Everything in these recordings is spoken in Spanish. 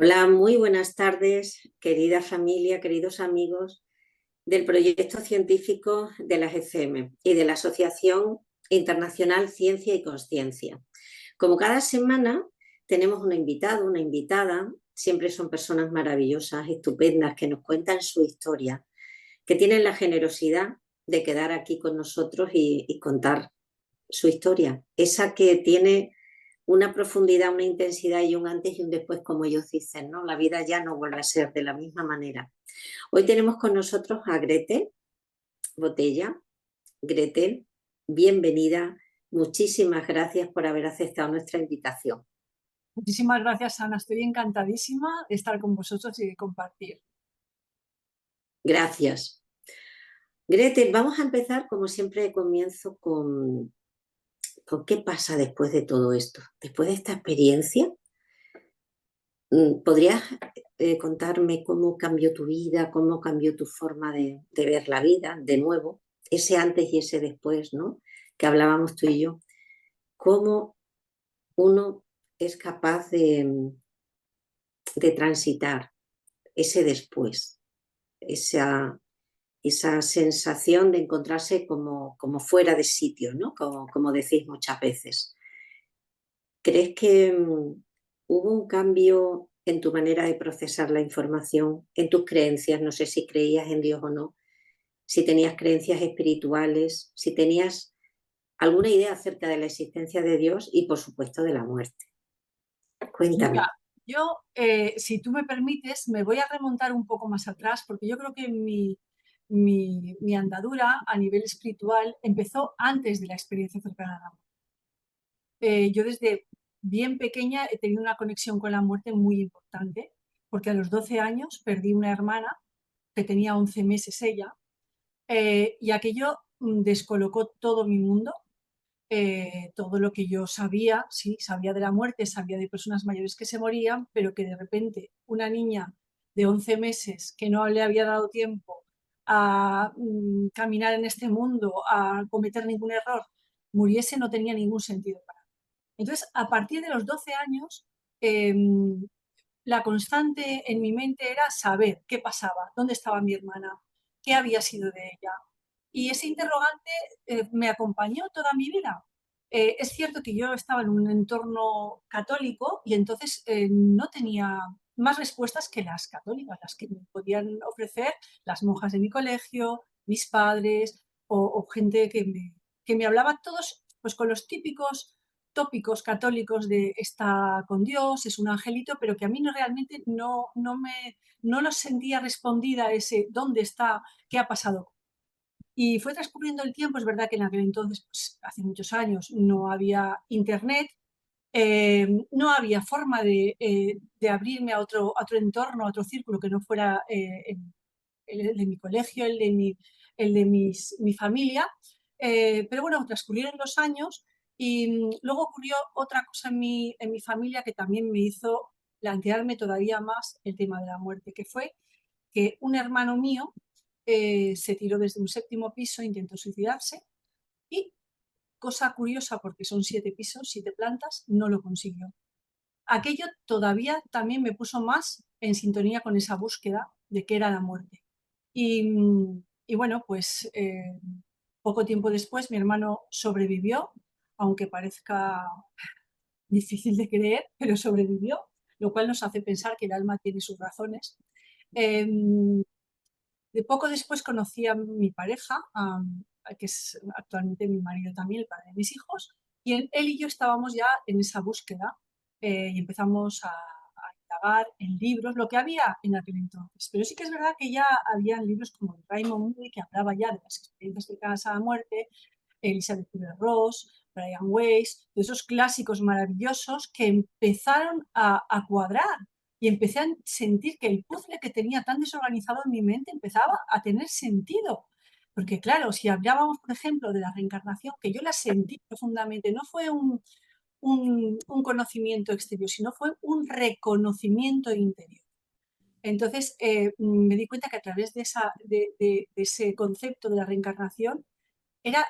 Hola, muy buenas tardes, querida familia, queridos amigos del proyecto científico de la GCM y de la Asociación Internacional Ciencia y Consciencia. Como cada semana tenemos un invitado, una invitada, siempre son personas maravillosas, estupendas, que nos cuentan su historia, que tienen la generosidad de quedar aquí con nosotros y contar su historia, esa que tiene una profundidad, una intensidad y un antes y un después, como ellos dicen, ¿no? La vida ya no vuelve a ser de la misma manera. Hoy tenemos con nosotros a Gretel Botella. Gretel, bienvenida. Muchísimas gracias por haber aceptado nuestra invitación. Muchísimas gracias, Ana. Estoy encantadísima de estar con vosotros y de compartir. Gracias. Gretel, vamos a empezar, como siempre, comienzo con qué pasa después de todo esto, después de esta experiencia. ¿Podrías contarme cómo cambió tu vida, cómo cambió tu forma de ver la vida de nuevo? Ese antes y ese después, ¿no? Que hablábamos tú y yo. ¿Cómo uno es capaz de transitar ese después? Esa sensación de encontrarse como fuera de sitio, ¿no? Como decís muchas veces. ¿Crees que hubo un cambio en tu manera de procesar la información, en tus creencias? No sé si creías en Dios o no, si tenías creencias espirituales, si tenías alguna idea acerca de la existencia de Dios y, por supuesto, de la muerte. Pues mira, Cuéntame. yo, si tú me permites, me voy a remontar un poco más atrás, porque yo creo que mi andadura a nivel espiritual empezó antes de la experiencia cercana a la muerte. Yo desde bien pequeña he tenido una conexión con la muerte muy importante, porque a los 12 años perdí una hermana que tenía 11 meses ella, y aquello descolocó todo mi mundo. Todo lo que yo sabía, sí, sabía de la muerte, sabía de personas mayores que se morían, pero que de repente una niña de 11 meses que no le había dado tiempo a caminar en este mundo, a cometer ningún error, muriese, no tenía ningún sentido para mí. Entonces, a partir de los 12 años, eh, la constante en mi mente era saber qué pasaba, dónde estaba mi hermana, qué había sido de ella. Y ese interrogante me acompañó toda mi vida. Es cierto que yo estaba en un entorno católico y entonces no tenía más respuestas que las católicas, las que me podían ofrecer las monjas de mi colegio, mis padres o gente que me hablaba todos pues con los típicos tópicos católicos de está con Dios, es un angelito, pero que a mí no, realmente no lo sentía respondida a ese dónde está, qué ha pasado. Y fue transcurriendo el tiempo. Es verdad que en aquel entonces, pues, hace muchos años, no había internet, no había forma de abrirme a otro entorno, a otro círculo que no fuera el de mi colegio, mi familia. Pero bueno, transcurrieron los años y luego ocurrió otra cosa en mi familia que también me hizo plantearme todavía más el tema de la muerte, que fue que un hermano mío se tiró desde un séptimo piso, intentó suicidarse y, cosa curiosa porque son 7 pisos, 7 plantas, no lo consiguió. Aquello todavía también me puso más en sintonía con esa búsqueda de qué era la muerte. Y bueno, pues poco tiempo después mi hermano sobrevivió, aunque parezca difícil de creer, pero sobrevivió, lo cual nos hace pensar que el alma tiene sus razones. Eh, de poco después conocí a mi pareja, que es actualmente mi marido también, el padre de mis hijos, y él y yo estábamos ya en esa búsqueda y empezamos a indagar en libros, lo que había en aquel entonces. Pero sí que es verdad que ya había libros como de Raymond Moody, que hablaba ya de las experiencias cercanas a la muerte, Elizabeth Kubler-Ross, Brian Weiss, de esos clásicos maravillosos que empezaron a cuadrar y empecé a sentir que el puzzle que tenía tan desorganizado en mi mente empezaba a tener sentido. Porque claro, si hablábamos, por ejemplo, de la reencarnación, que yo la sentí profundamente, no fue un conocimiento exterior, sino fue un reconocimiento interior. Entonces me di cuenta que a través de ese concepto de la reencarnación era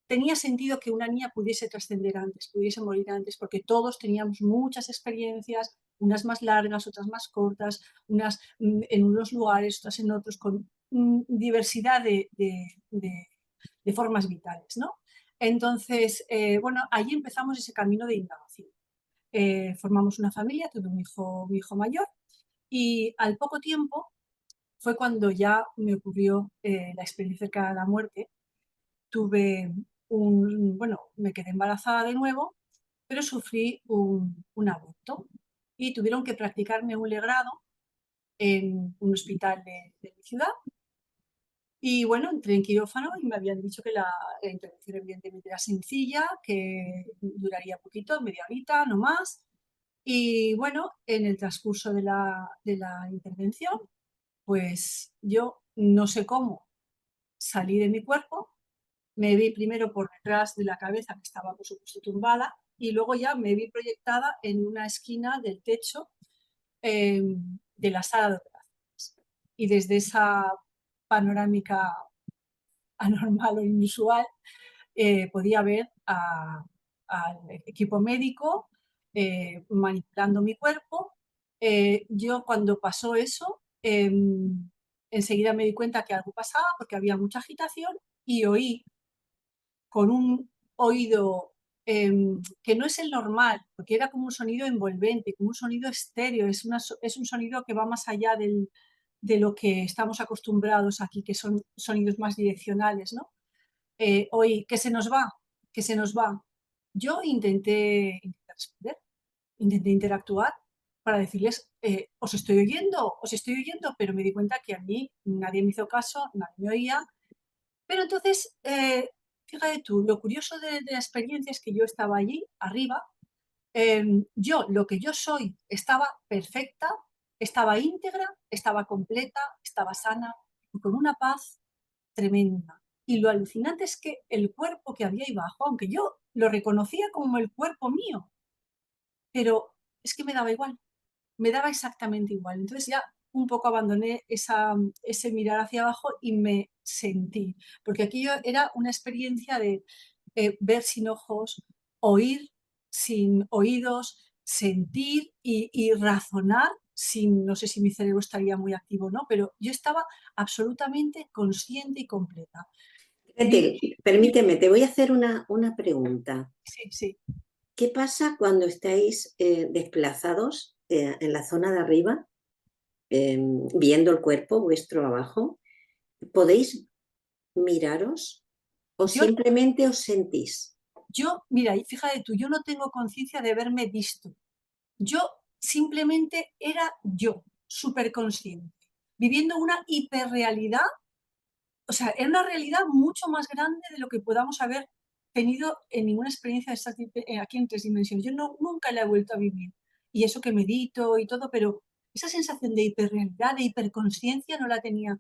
tenía sentido que una niña pudiese trascender antes, pudiese morir antes, porque todos teníamos muchas experiencias, unas más largas, otras más cortas, unas en unos lugares, otras en otros, con diversidad de formas vitales, ¿no? Entonces, bueno, allí empezamos ese camino de indagación. Formamos una familia, tuve un hijo mayor, y al poco tiempo fue cuando ya me ocurrió la experiencia cercana a la muerte. Bueno, me quedé embarazada de nuevo, pero sufrí un aborto y tuvieron que practicarme un legrado en un hospital de mi ciudad. Y bueno, entré en quirófano y me habían dicho que la intervención evidentemente era sencilla, que duraría poquito, media horita, no más. Y bueno, en el transcurso de la intervención, pues yo no sé cómo salí de mi cuerpo, me vi primero por detrás de la cabeza, que estaba por supuesto tumbada, y luego ya me vi proyectada en una esquina del techo eh, de la sala de operaciones. Y desde esa panorámica anormal o inusual, podía ver al equipo médico manipulando mi cuerpo. Yo cuando pasó eso, enseguida me di cuenta que algo pasaba porque había mucha agitación y oí con un oído que no es el normal, porque era como un sonido envolvente, como un sonido estéreo, es un sonido que va más allá de lo que estamos acostumbrados aquí, que son sonidos más direccionales, ¿no? Oí, que se nos va, que se nos va. Yo intenté responder, intenté interactuar para decirles, os estoy oyendo, pero me di cuenta que a mí nadie me hizo caso, nadie me oía. Pero entonces, fíjate tú, lo curioso de la experiencia es que yo estaba allí, arriba, yo, lo que yo soy, estaba perfecta, estaba íntegra, estaba completa, estaba sana y con una paz tremenda. Y lo alucinante es que el cuerpo que había ahí abajo, aunque yo lo reconocía como el cuerpo mío, pero es que me daba igual, me daba exactamente igual. Entonces ya un poco abandoné ese mirar hacia abajo y me sentí, porque aquello era una experiencia de ver sin ojos, oír sin oídos, sentir y razonar sin, no sé si mi cerebro estaría muy activo o no, pero yo estaba absolutamente consciente y completa. Fíjate, permíteme, te voy a hacer una pregunta. Sí, sí. ¿Qué pasa cuando estáis desplazados en la zona de arriba, viendo el cuerpo vuestro abajo? ¿Podéis miraros o Yo, simplemente os sentís? mira, y fíjate tú, yo no tengo conciencia de haberme visto. Yo simplemente era yo, súper consciente, viviendo una hiperrealidad, o sea, era una realidad mucho más grande de lo que podamos haber tenido en ninguna experiencia de aquí en tres dimensiones. Yo nunca la he vuelto a vivir. Y eso que medito y todo, pero esa sensación de hiperrealidad, de hiperconsciencia, no la tenía.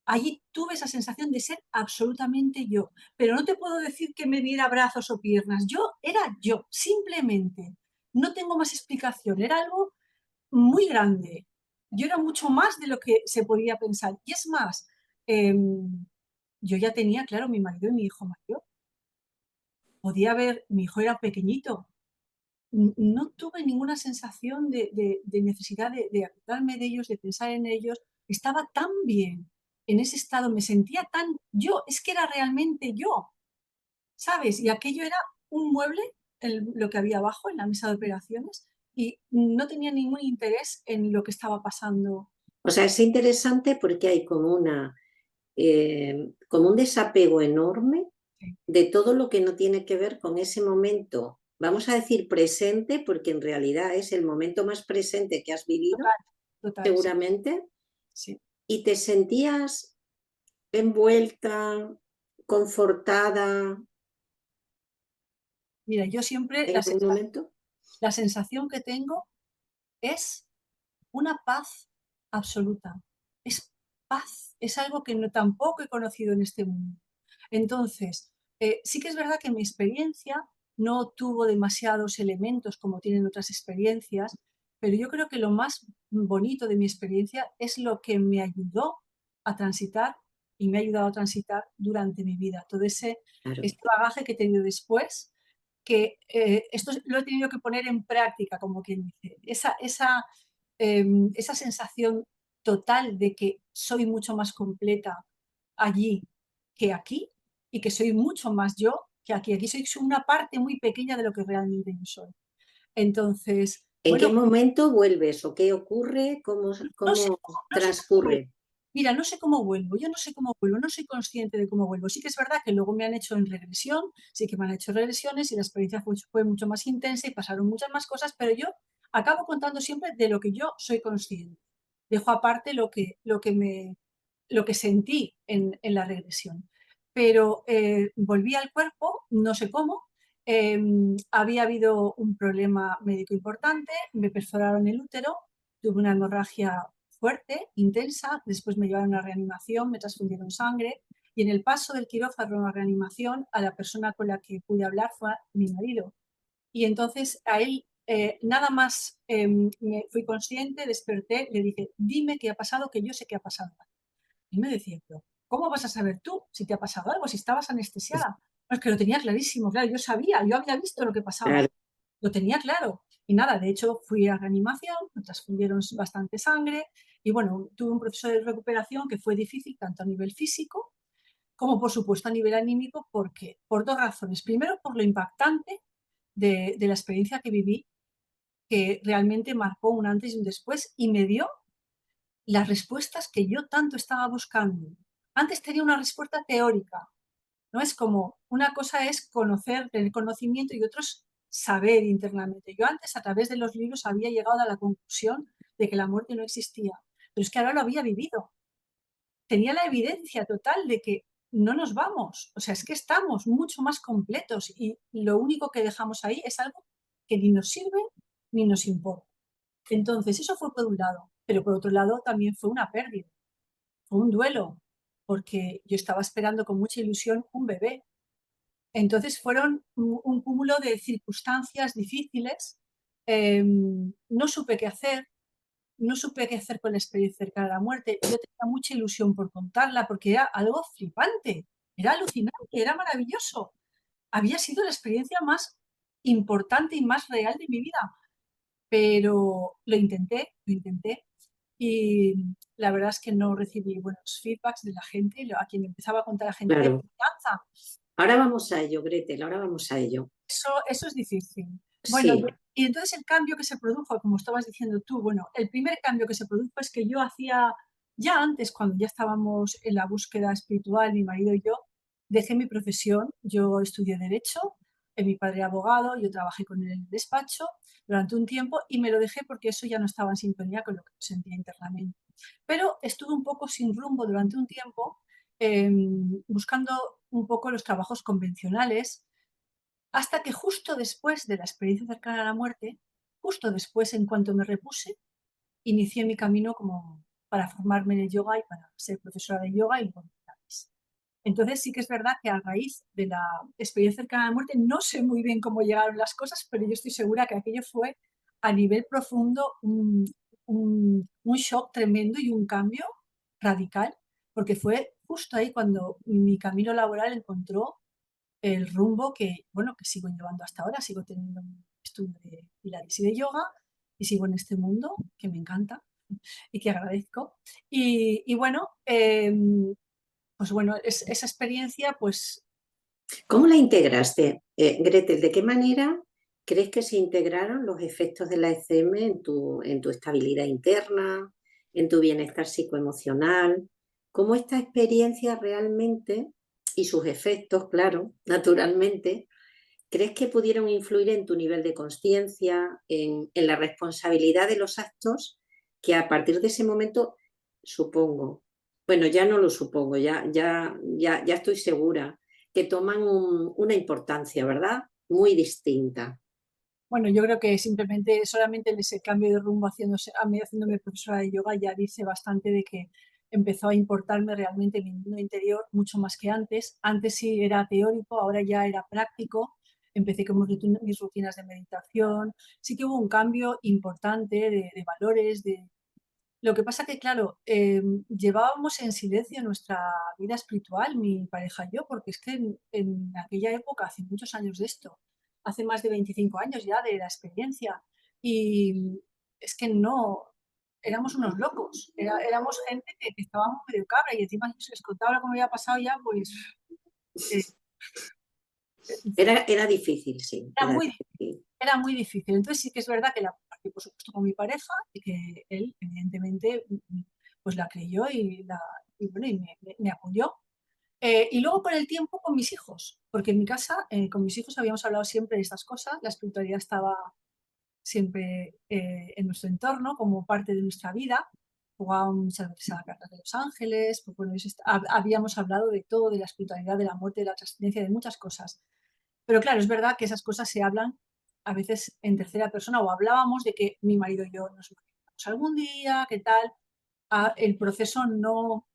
Allí tuve esa sensación de ser absolutamente yo, pero no te puedo decir que me diera brazos o piernas. Yo era yo, simplemente. No tengo más explicación. Era algo muy grande. Yo era mucho más de lo que se podía pensar. Y es más, eh, yo ya tenía, claro, mi marido y mi hijo mayor. Podía ver, mi hijo era pequeñito. No tuve ninguna sensación de necesidad de acordarme de ellos, de pensar en ellos. Estaba tan bien en ese estado, me sentía tan yo, es que era realmente yo, ¿sabes? Y aquello era un mueble, lo que había abajo en la mesa de operaciones, y no tenía ningún interés en lo que estaba pasando. O sea, es interesante porque hay como un desapego enorme Sí, de todo lo que no tiene que ver con ese momento, vamos a decir presente, porque en realidad es el momento más presente que has vivido, total, total, sí, seguramente, sí. y te sentías envuelta, confortada Mira, yo siempre en algún momento. la sensación que tengo es una paz absoluta. Es paz, es algo que no tampoco he conocido en este mundo. Entonces, sí que es verdad que mi experiencia no tuvo demasiados elementos como tienen otras experiencias, pero yo creo que lo más bonito de mi experiencia es lo que me ayudó a transitar y me ha ayudado a transitar durante mi vida. Todo ese Claro. bagaje que he tenido después que esto lo he tenido que poner en práctica, como quien dice, esa sensación total de que soy mucho más completa allí que aquí y que soy mucho más yo que aquí. Aquí soy una parte muy pequeña de lo que realmente yo soy. Entonces, ¿En qué bueno, momento vuelves o qué ocurre? ¿Cómo, no sé, cómo no sé cómo vuelvo. transcurre? Mira, no sé cómo vuelvo, yo no sé cómo vuelvo, no soy consciente de cómo vuelvo. Sí que es verdad que luego me han hecho en regresión, sí que me han hecho regresiones y la experiencia fue mucho más intensa y pasaron muchas más cosas, pero yo acabo contando siempre de lo que yo soy consciente. Dejo aparte lo que sentí en la regresión. Pero volví al cuerpo, no sé cómo, había habido un problema médico importante, me perforaron el útero, tuve una hemorragia fuerte, intensa, después me llevaron a reanimación, me transfundieron sangre y en el paso del quirófano a reanimación a la persona con la que pude hablar fue a mi marido. Y entonces a él nada más me fui consciente, desperté, le dije, dime qué ha pasado, que yo sé qué ha pasado. Y me decía, pero ¿cómo vas a saber tú si te ha pasado algo, si estabas anestesiada? No, es que lo tenía clarísimo, claro, yo sabía, yo había visto lo que pasaba, Claro, lo tenía claro. Y nada, de hecho fui a reanimación, me transfundieron bastante sangre y bueno, tuve un proceso de recuperación que fue difícil tanto a nivel físico como por supuesto a nivel anímico, porque por dos razones. Primero, por lo impactante de la experiencia que viví, que realmente marcó un antes y un después y me dio las respuestas que yo tanto estaba buscando. Antes tenía una respuesta teórica, ¿no? Es como, una cosa es conocer, tener conocimiento y otro es saber internamente. Yo antes, a través de los libros, había llegado a la conclusión de que la muerte no existía, pero es que ahora lo había vivido. Tenía la evidencia total de que no nos vamos, o sea, es que estamos mucho más completos y lo único que dejamos ahí es algo que ni nos sirve ni nos importa. Entonces, eso fue por un lado, pero por otro lado también fue una pérdida, fue un duelo, porque yo estaba esperando con mucha ilusión un bebé. Entonces fueron un cúmulo de circunstancias difíciles, no supe qué hacer, no supe qué hacer con la experiencia cercana a la muerte. Yo tenía mucha ilusión por contarla porque era algo flipante, era alucinante, era maravilloso. Había sido la experiencia más importante y más real de mi vida, pero lo intenté y la verdad es que no recibí buenos feedbacks de la gente, a quien empezaba a contar a la gente de claro. confianza. Ahora vamos a ello, Gretel, ahora vamos a ello. Eso es difícil. Bueno, Sí, y entonces el cambio que se produjo, como estabas diciendo tú, bueno, el primer cambio que se produjo es que yo hacía, ya antes, cuando ya estábamos en la búsqueda espiritual, mi marido y yo, dejé mi profesión, yo estudié Derecho, mi padre era abogado, yo trabajé con él en el despacho durante un tiempo y me lo dejé porque eso ya no estaba en sintonía con lo que sentía internamente. Pero estuve un poco sin rumbo durante un tiempo, buscando un poco los trabajos convencionales hasta que justo después de la experiencia cercana a la muerte, justo después, en cuanto me repuse, inicié mi camino como para formarme en el yoga y para ser profesora de yoga y luego de Pilates. Entonces sí que es verdad que a raíz de la experiencia cercana a la muerte, no sé muy bien cómo llegaron las cosas, pero yo estoy segura que aquello fue a nivel profundo un shock tremendo y un cambio radical, porque fue justo ahí cuando mi camino laboral encontró el rumbo que, bueno, que sigo llevando hasta ahora. Sigo teniendo un estudio de Pilates y de yoga y sigo en este mundo que me encanta y que agradezco. Y bueno, pues bueno, esa experiencia, pues ¿cómo la integraste, Gretel? ¿De qué manera crees que se integraron los efectos de la ECM en tu estabilidad interna, en tu bienestar psicoemocional? ¿Cómo esta experiencia realmente y sus efectos, claro, naturalmente, crees que pudieron influir en tu nivel de conciencia, en la responsabilidad de los actos que a partir de ese momento, supongo, bueno, ya no lo supongo, ya estoy segura, que toman una importancia, ¿verdad? Muy distinta. bueno, yo creo que simplemente solamente ese cambio de rumbo haciéndome profesora de yoga ya dice bastante de que empezó a importarme realmente mi mundo interior mucho más que antes. Antes sí era teórico, ahora ya era práctico. Empecé con mis rutinas de meditación. Sí que hubo un cambio importante de valores. Lo que pasa que, claro, llevábamos en silencio nuestra vida espiritual, mi pareja y yo, porque es que en aquella época, hace muchos años de esto, hace más de 25 años ya de la experiencia. Y es que no, éramos unos locos, éramos gente que estábamos medio cabra y encima si les contaba lo que me había pasado ya, pues eh, Era difícil, sí, era era muy, difícil. era muy difícil. Entonces sí que es verdad que la compartí, por supuesto, con mi pareja y que él, evidentemente, pues la creyó y bueno, y me apoyó. Y luego con el tiempo con mis hijos, porque en mi casa, con mis hijos habíamos hablado siempre de estas cosas, la espiritualidad estaba siempre en nuestro entorno como parte de nuestra vida. Jugábamos muchas veces a la carta de los ángeles, pues bueno, habíamos hablado de todo, de la espiritualidad, de la muerte, de la trascendencia, de muchas cosas. Pero claro, es verdad que esas cosas se hablan a veces en tercera persona o hablábamos de que mi marido y yo nos moriremos algún día, qué tal. El proceso no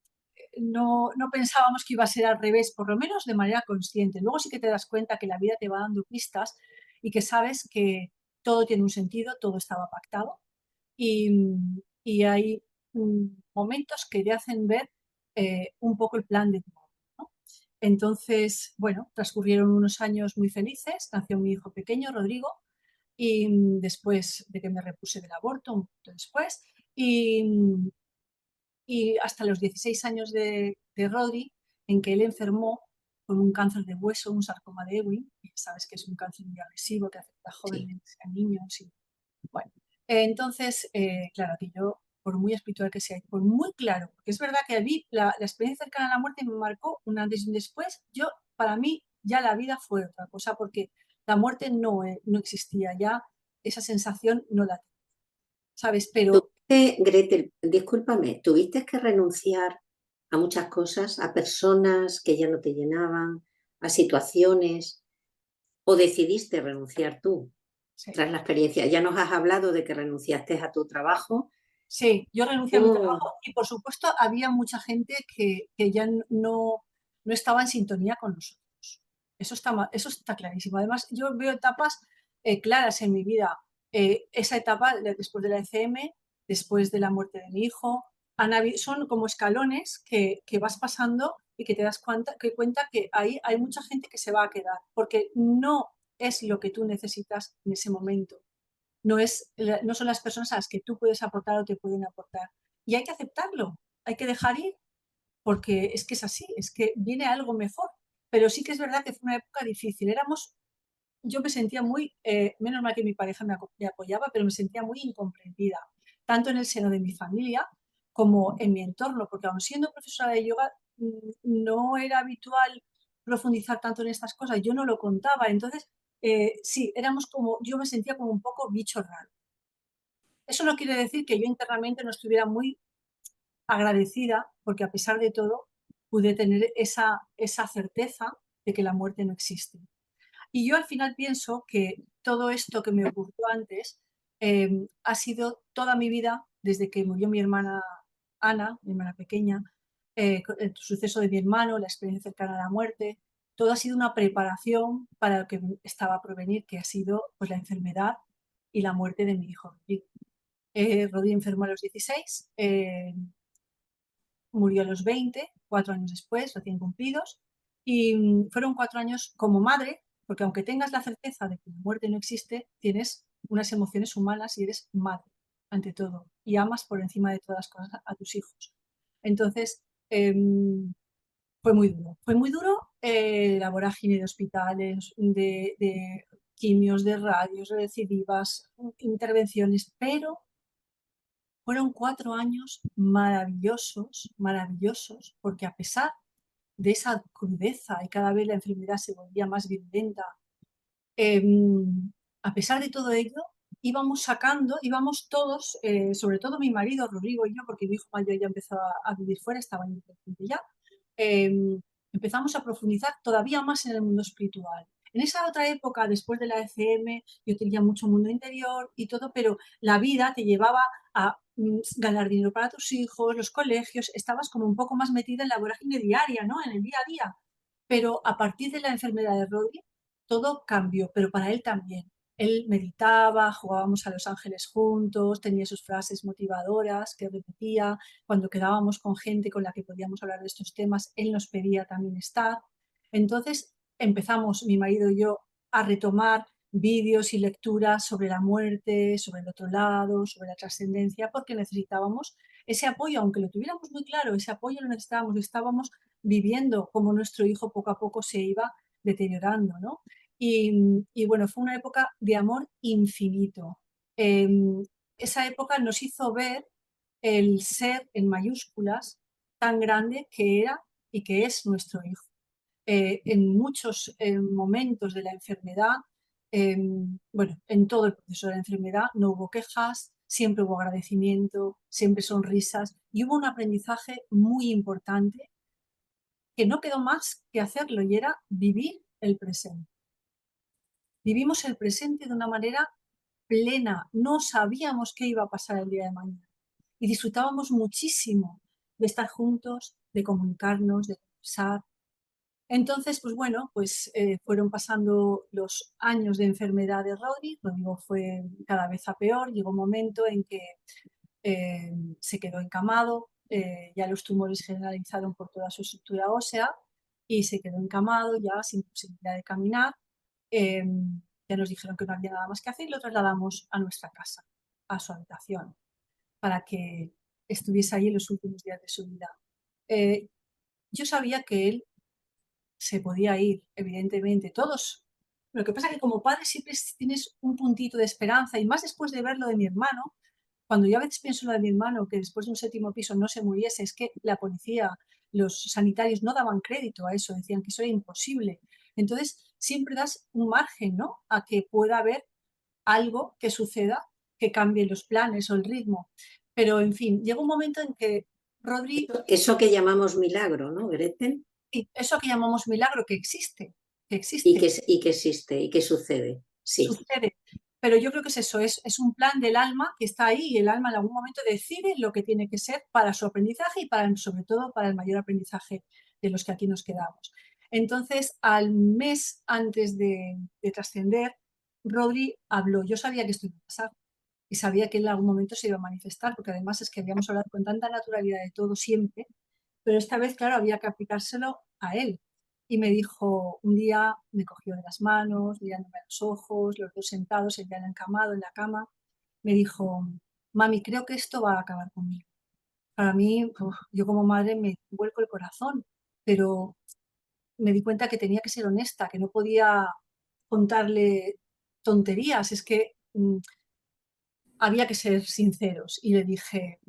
pensábamos que iba a ser al revés, por lo menos de manera consciente. Luego sí que te das cuenta que la vida te va dando pistas y que sabes que todo tiene un sentido, todo estaba pactado y hay momentos que te hacen ver un poco el plan de todo, ¿no? Entonces, bueno, transcurrieron unos años muy felices, nació mi hijo pequeño, Rodrigo, y después de que me repuse del aborto, un poquito después, y hasta los 16 años de Rodri, en que él enfermó con un cáncer de hueso, un sarcoma de Ewing, y sabes que es un cáncer muy agresivo que afecta a Sí. jóvenes, a niños. Y, bueno, entonces, claro, que yo, por muy espiritual que sea, y por muy claro, porque es verdad que a mí la experiencia cercana a la muerte me marcó un antes y un después, para mí, ya la vida fue otra cosa, porque la muerte no existía, ya esa sensación no la tenía, ¿sabes? Pero Gretel, discúlpame, ¿tuviste que renunciar a muchas cosas, a personas que ya no te llenaban, a situaciones, o decidiste renunciar tú sí. tras la experiencia? Ya nos has hablado de que renunciaste a tu trabajo. Sí, yo renuncié a mi Oh, trabajo y por supuesto había mucha gente que ya no estaba en sintonía con nosotros. Eso está clarísimo. Además, yo veo etapas claras en mi vida. Esa etapa después de la ECM, después de la muerte de mi hijo, son como escalones que vas pasando y que te das cuenta que ahí hay mucha gente que se va a quedar, porque no es lo que tú necesitas en ese momento, no son las personas a las que tú puedes aportar o te pueden aportar. Y hay que aceptarlo, hay que dejar ir, porque es que es así, es que viene algo mejor. Pero sí que es verdad que fue una época difícil. Yo me sentía menos mal que mi pareja me apoyaba, pero me sentía muy incomprendida, tanto en el seno de mi familia como en mi entorno, porque aun siendo profesora de yoga, no era habitual profundizar tanto en estas cosas, yo no lo contaba. Entonces, sí, yo me sentía como un poco bicho raro. Eso no quiere decir que yo internamente no estuviera muy agradecida, porque a pesar de todo pude tener esa certeza de que la muerte no existe. Y yo al final pienso que todo esto que me ocurrió antes ha sido toda mi vida, desde que murió mi hermana Ana, mi hermana pequeña, el suceso de mi hermano, la experiencia cercana a la muerte, todo ha sido una preparación para lo que estaba por venir, que ha sido pues, la enfermedad y la muerte de mi hijo Rodrigo. Rodri enfermó a los 16, murió a los 20, 4 años después, recién cumplidos, y fueron 4 años como madre, porque aunque tengas la certeza de que la muerte no existe, tienes unas emociones humanas y eres madre, ante todo, y amas por encima de todas las cosas a tus hijos. Entonces, fue muy duro la vorágine de hospitales, de quimios, de radios, recidivas, intervenciones, pero fueron 4 años maravillosos, maravillosos, porque a pesar de esa crudeza y cada vez la enfermedad se volvía más virulenta, eh, a pesar de todo ello, íbamos todos, sobre todo mi marido, Rodrigo y yo, porque mi hijo mayor ya empezó a vivir fuera, estaba independiente ya, eh, empezamos a profundizar todavía más en el mundo espiritual. En esa otra época, después de la ECM, yo tenía mucho mundo interior y todo, pero la vida te llevaba a ganar dinero para tus hijos, los colegios, estabas como un poco más metida en la vorágine diaria, ¿no? En el día a día. Pero a partir de la enfermedad de Rodri, todo cambió, pero para él también. Él meditaba, jugábamos a Los Ángeles juntos, tenía sus frases motivadoras que repetía. Cuando quedábamos con gente con la que podíamos hablar de estos temas, él nos pedía también estar. Entonces empezamos, mi marido y yo, a retomar vídeos y lecturas sobre la muerte, sobre el otro lado, sobre la trascendencia, porque necesitábamos ese apoyo, aunque lo tuviéramos muy claro, ese apoyo lo necesitábamos, estábamos viviendo como nuestro hijo poco a poco se iba deteriorando, ¿no? Y bueno, fue una época de amor infinito. Esa época nos hizo ver el ser en mayúsculas tan grande que era y que es nuestro hijo. En muchos momentos de la enfermedad, bueno, en todo el proceso de la enfermedad no hubo quejas, siempre hubo agradecimiento, siempre sonrisas y hubo un aprendizaje muy importante que no quedó más que hacerlo y era vivir el presente. Vivimos el presente de una manera plena, no sabíamos qué iba a pasar el día de mañana y disfrutábamos muchísimo de estar juntos, de comunicarnos, de conversar. Entonces, pues bueno, pues fueron pasando los años de enfermedad de Rodri. Rodrigo fue cada vez a peor, llegó un momento en que se quedó encamado, ya los tumores generalizaron por toda su estructura ósea y se quedó encamado ya sin posibilidad de caminar. Eh, ya nos dijeron que no había nada más que hacer y lo trasladamos a nuestra casa, a su habitación, para que estuviese ahí en los últimos días de su vida. Eh, yo sabía que él se podía ir, evidentemente, todos. Lo que pasa es que como padre siempre tienes un puntito de esperanza y más después de ver lo de mi hermano, cuando yo a veces pienso en lo de mi hermano, que después de un séptimo piso no se muriese, es que la policía, los sanitarios no daban crédito a eso, decían que eso era imposible. Entonces, siempre das un margen, ¿no? A que pueda haber algo que suceda, que cambie los planes o el ritmo. Pero, en fin, llega un momento en que Rodri, Eso que llamamos milagro, ¿no, Gretel? y eso que llamamos milagro, que existe, Y que existe y que sucede. Sí. sucede. Pero yo creo que es eso, es un plan del alma que está ahí y el alma en algún momento decide lo que tiene que ser para su aprendizaje y para, sobre todo para el mayor aprendizaje de los que aquí nos quedamos. Entonces, al mes antes de trascender, Rodri habló. Yo sabía que esto iba a pasar y sabía que él en algún momento se iba a manifestar, porque además es que habíamos hablado con tanta naturalidad de todo siempre, pero esta vez, claro, había que aplicárselo a él. Y me dijo, un día me cogió de las manos, mirándome a los ojos, los dos sentados, él ya encamado en la cama, me dijo, mami, creo que esto va a acabar conmigo. Para mí, yo como madre me vuelco el corazón, pero me di cuenta que tenía que ser honesta, que no podía contarle tonterías, es que había que ser sinceros. Y le dije,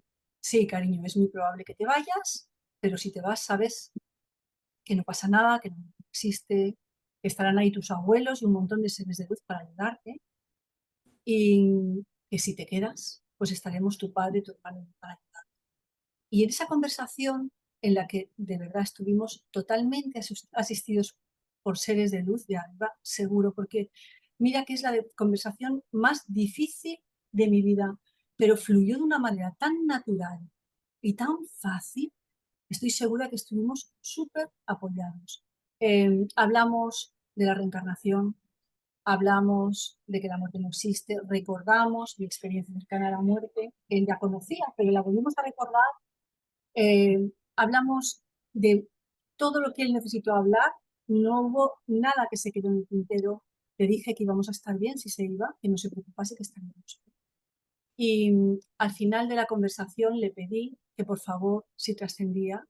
sí, cariño, es muy probable que te vayas, pero si te vas, sabes que no pasa nada, que no existe, que estarán ahí tus abuelos y un montón de seres de luz para ayudarte y que si te quedas, pues estaremos tu padre y tu hermano para ayudarte. Y en esa conversación en la que de verdad estuvimos totalmente asistidos por seres de luz de arriba, seguro, porque mira que es la conversación más difícil de mi vida, pero fluyó de una manera tan natural y tan fácil. Estoy segura que estuvimos súper apoyados. Hablamos de la reencarnación, hablamos de que la muerte no existe, recordamos mi experiencia cercana a la muerte, que él ya conocía, pero la volvimos a recordar. Hablamos de todo lo que él necesitó hablar, no hubo nada que se quedó en el tintero. Le dije que íbamos a estar bien si se iba, que no se preocupase, que estaríamos bien. Y al final de la conversación le pedí que por favor, si trascendía,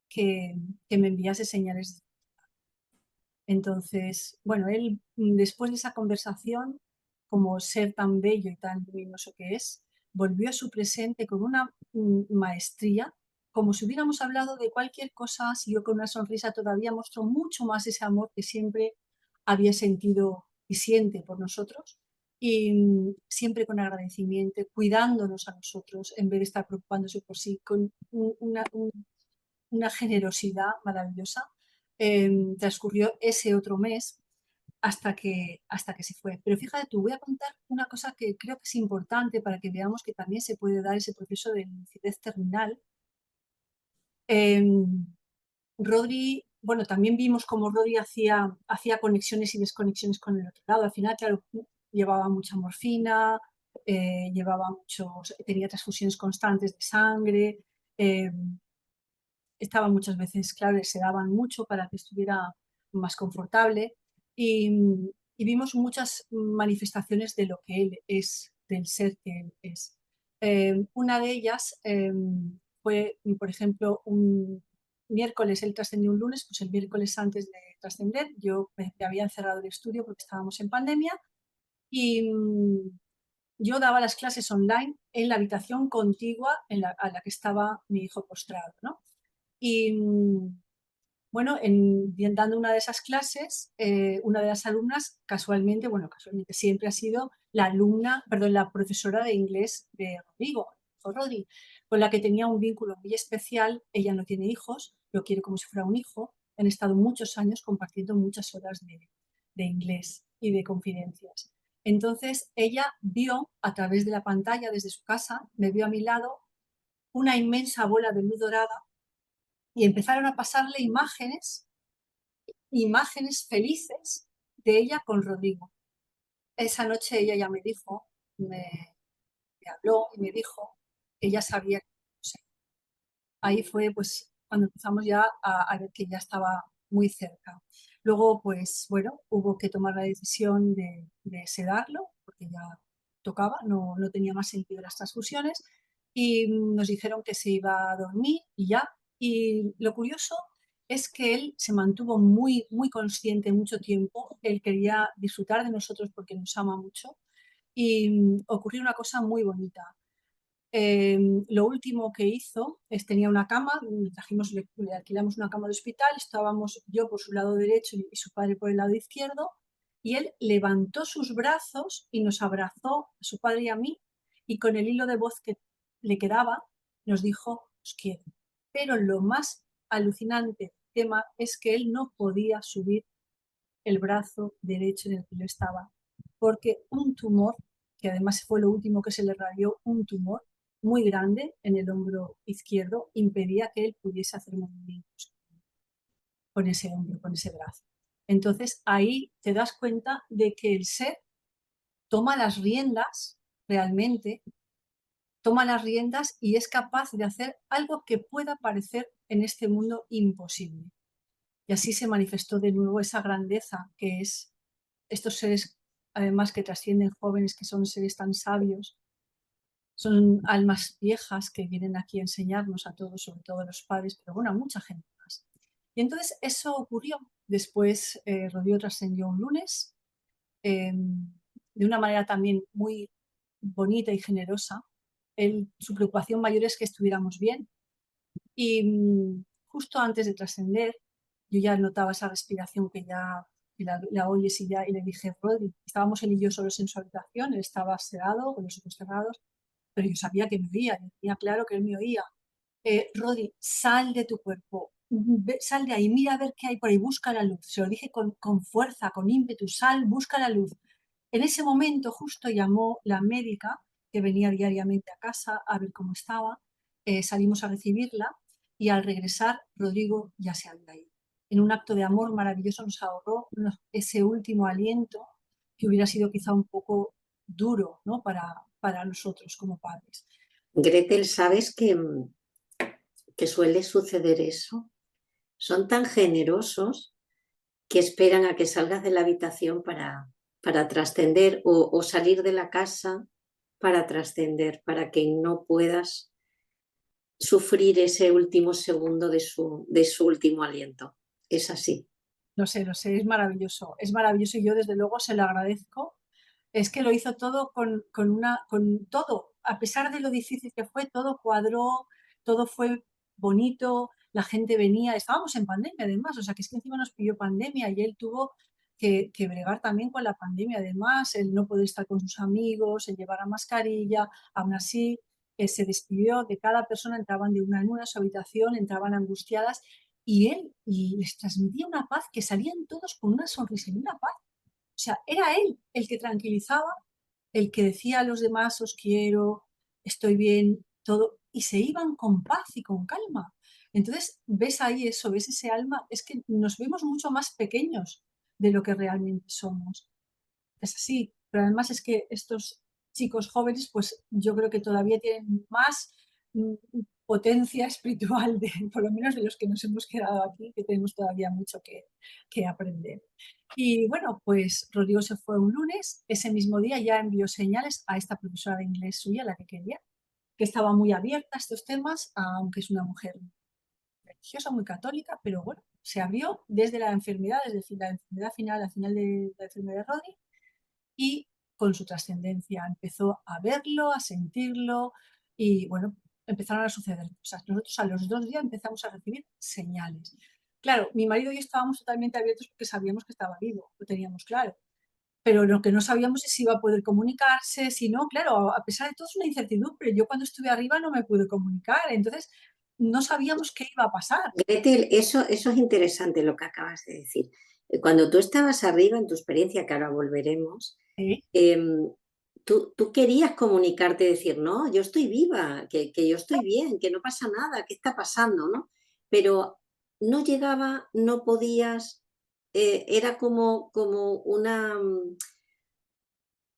que, que me enviase señales. Entonces, bueno, él después de esa conversación, como ser tan bello y tan luminoso que es, volvió a su presente con una maestría, como si hubiéramos hablado de cualquier cosa, siguió con una sonrisa, todavía mostró mucho más ese amor que siempre había sentido y siente por nosotros, y siempre con agradecimiento, cuidándonos a nosotros en vez de estar preocupándose por sí, con una generosidad maravillosa. Transcurrió ese otro mes hasta que se fue. Pero fíjate tú, voy a contar una cosa que creo que es importante para que veamos que también se puede dar ese proceso de lucidez terminal. Eh, Rodri, bueno, también vimos cómo Rodri hacía conexiones y desconexiones con el otro lado. Al final, claro, llevaba mucha morfina, tenía transfusiones constantes de sangre, eh, estaba muchas veces, claro, le sedaban mucho para que estuviera más confortable. Y y vimos muchas manifestaciones de lo que él es, del ser que él es. Una de ellas fue, por ejemplo, un miércoles, él trascendió un lunes, pues el miércoles antes de trascender, yo me había encerrado el estudio porque estábamos en pandemia y yo daba las clases online en la habitación contigua a la que estaba mi hijo postrado, ¿no? Y bueno, dando una de esas clases, una de las alumnas, casualmente, bueno, casualmente siempre ha sido la alumna, perdón, la profesora de inglés de Rodrigo, o Rodri, con la que tenía un vínculo muy especial. Ella no tiene hijos, lo quiere como si fuera un hijo. Han estado muchos años compartiendo muchas horas de inglés y de confidencias. Entonces, ella vio a través de la pantalla desde su casa, me vio a mi lado, una inmensa bola de luz dorada y empezaron a pasarle imágenes felices de ella con Rodrigo. Esa noche ella ya me dijo, me habló y me dijo que ella sabía que, o sea, ahí fue pues cuando empezamos ya a ver que ya estaba muy cerca. Luego, pues bueno, hubo que tomar la decisión de sedarlo, porque ya tocaba, no tenía más sentido las transfusiones, y nos dijeron que se iba a dormir y ya. Y lo curioso es que él se mantuvo muy, muy consciente mucho tiempo, él quería disfrutar de nosotros porque nos ama mucho, y ocurrió una cosa muy bonita. Lo último que hizo es tenía una cama, le alquilamos una cama de hospital, estábamos yo por su lado derecho y su padre por el lado izquierdo, y él levantó sus brazos y nos abrazó a su padre y a mí, y con el hilo de voz que le quedaba nos dijo, os quiero. Pero lo más alucinante del tema es que él no podía subir el brazo derecho en el que yo estaba, porque un tumor, que además fue lo último que se le radió, un tumor muy grande en el hombro izquierdo, impedía que él pudiese hacer movimientos con ese hombro, con ese brazo. Entonces ahí te das cuenta de que el ser toma las riendas realmente, toma las riendas y es capaz de hacer algo que pueda parecer en este mundo imposible. Y así se manifestó de nuevo esa grandeza que es estos seres, además que trascienden jóvenes, que son seres tan sabios, son almas viejas que vienen aquí a enseñarnos a todos, sobre todo a los padres, pero bueno, a mucha gente más. Y entonces eso ocurrió. Después Rodrigo trascendió un lunes, de una manera también muy bonita y generosa. Su preocupación mayor es que estuviéramos bien. Y justo antes de trascender, yo ya notaba esa respiración que ya la oyes y le dije, Rodri, estábamos él y yo solos en su habitación, él estaba sedado, con los ojos cerrados, pero yo sabía que me oía, yo tenía claro que él me oía. Rodri, sal de tu cuerpo, sal de ahí, mira a ver qué hay por ahí, busca la luz. Se lo dije con fuerza, con ímpetu, sal, busca la luz. En ese momento justo llamó la médica que venía diariamente a casa a ver cómo estaba. Salimos a recibirla y al regresar Rodrigo ya se había ido. En un acto de amor maravilloso nos ahorró ese último aliento que hubiera sido quizá un poco duro, ¿no? para nosotros como padres. Gretel, ¿sabes que suele suceder eso? Son tan generosos que esperan a que salgas de la habitación para trascender o salir de la casa para trascender, para que no puedas sufrir ese último segundo de su último aliento. Es así. Lo sé, es maravilloso y yo desde luego se lo agradezco. Es que lo hizo todo con todo, a pesar de lo difícil que fue, todo cuadró, todo fue bonito, la gente venía, estábamos en pandemia además, o sea que es que encima nos pidió pandemia y él tuvo que bregar también con la pandemia además, el no poder estar con sus amigos, el llevar la mascarilla, aún así se despidió de cada persona, entraban de una en una a su habitación, entraban angustiadas y les transmitía una paz que salían todos con una sonrisa y una paz. O sea, era él el que tranquilizaba, el que decía a los demás, os quiero, estoy bien, todo, y se iban con paz y con calma. Entonces, ves ahí eso, ves ese alma, es que nos vemos mucho más pequeños de lo que realmente somos. Es así, pero además es que estos chicos jóvenes, pues yo creo que todavía tienen más potencia espiritual, por lo menos de los que nos hemos quedado aquí, que tenemos todavía mucho que aprender. Y bueno, pues Rodrigo se fue un lunes, ese mismo día ya envió señales a esta profesora de inglés suya, la que quería, que estaba muy abierta a estos temas, aunque es una mujer religiosa, muy católica, pero bueno, se abrió desde la enfermedad, desde la enfermedad final, la final de la enfermedad de Rodri, y con su trascendencia empezó a verlo, a sentirlo, y bueno, empezaron a suceder cosas. Nosotros a los 2 días empezamos a recibir señales. Claro, mi marido y yo estábamos totalmente abiertos porque sabíamos que estaba vivo, lo teníamos claro. Pero lo que no sabíamos es si iba a poder comunicarse, si no, claro, a pesar de todo es una incertidumbre. Yo cuando estuve arriba no me pude comunicar, entonces no sabíamos qué iba a pasar. Gretel, eso es interesante lo que acabas de decir. Cuando tú estabas arriba en tu experiencia, que ahora volveremos, ¿Sí? tú querías comunicarte, decir, no, yo estoy viva, que yo estoy bien, que no pasa nada, ¿qué está pasando? ¿No? Pero no llegaba, no podías, era como una...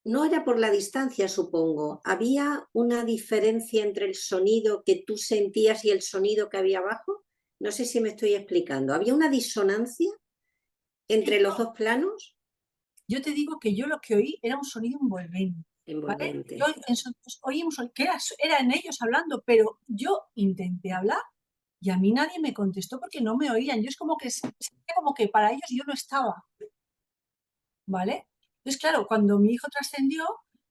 No era por la distancia, supongo. Había una diferencia entre el sonido que tú sentías y el sonido que había abajo. No sé si me estoy explicando. ¿Había una disonancia Sí, entre los dos planos? yo te digo que yo lo que oí era un sonido envolvente, ¿vale? Envolvente. Yo oímos que eran ellos hablando, pero yo intenté hablar y a mí nadie me contestó porque no me oían. Yo es como que sentía como que para ellos yo no estaba, ¿vale? Entonces, claro, cuando mi hijo trascendió,